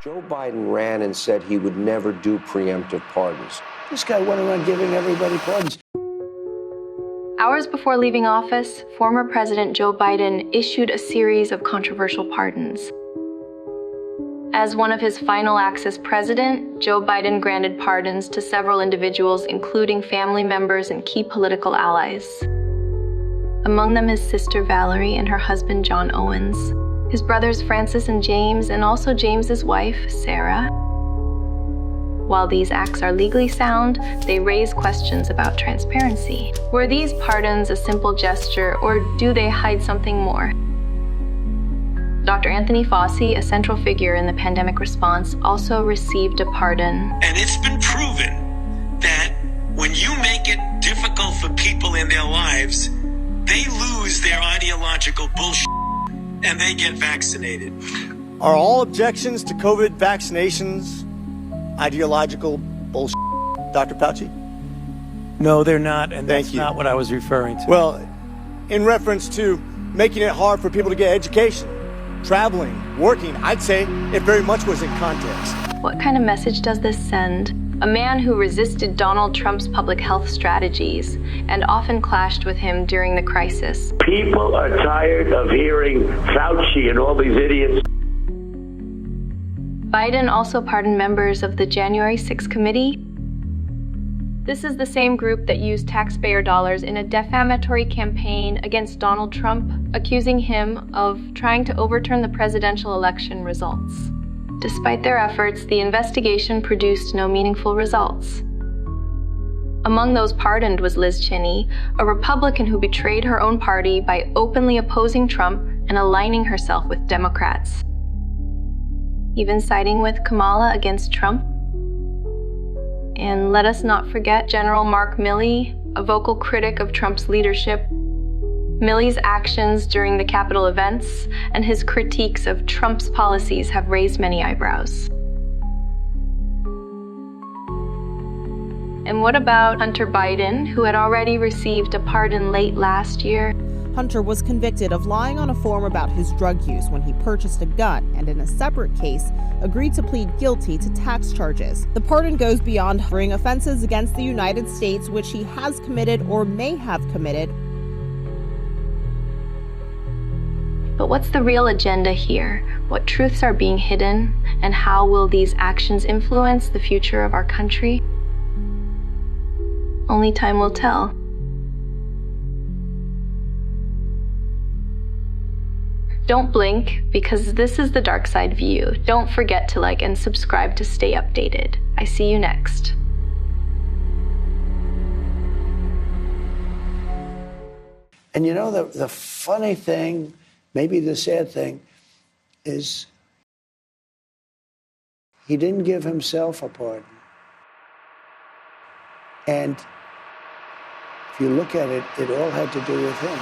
Joe Biden ran and said he would never do preemptive pardons. This guy went around giving everybody pardons. Hours before leaving office, former President Joe Biden issued a series of controversial pardons. As one of his final acts as president, Joe Biden granted pardons to several individuals, including family members and key political allies. Among them his sister Valerie and her husband John Owens, his brothers Francis and James, and also James's wife, Sarah. While these acts are legally sound, they raise questions about transparency. Were these pardons a simple gesture, or do they hide something more? Dr. Anthony Fauci, a central figure in the pandemic response, also received a pardon. And it's been proven that when you make it difficult for people in their lives, they lose their ideological bullshit and they get vaccinated. Are all objections to COVID vaccinations ideological bullshit, Dr. Fauci? No, they're not, and Thank that's you. not what I was referring to. Well, in reference to making it hard for people to get education, traveling, working, I'd say it very much was in context. What kind of message does this send? A man who resisted Donald Trump's public health strategies and often clashed with him during the crisis. People are tired of hearing Fauci and all these idiots. Biden also pardoned members of the January 6th committee. This is the same group that used taxpayer dollars in a defamatory campaign against Donald Trump, accusing him of trying to overturn the presidential election results. Despite their efforts, the investigation produced no meaningful results. Among those pardoned was Liz Cheney, a Republican who betrayed her own party by openly opposing Trump and aligning herself with Democrats, even siding with Kamala against Trump. And let us not forget General Mark Milley, a vocal critic of Trump's leadership. Milley's actions during the Capitol events and his critiques of Trump's policies have raised many eyebrows. And what about Hunter Biden, who had already received a pardon late last year? Hunter was convicted of lying on a form about his drug use when he purchased a gun, and in a separate case, agreed to plead guilty to tax charges. The pardon goes beyond covering offenses against the United States, which he has committed or may have committed. But what's the real agenda here? What truths are being hidden? And how will these actions influence the future of our country? Only time will tell. Don't blink, because this is the Dark Side View. Don't forget to like and subscribe to stay updated. I see you next. And you know, the funny thing, maybe the sad thing, is he didn't give himself a pardon. And if you look at it, it all had to do with him.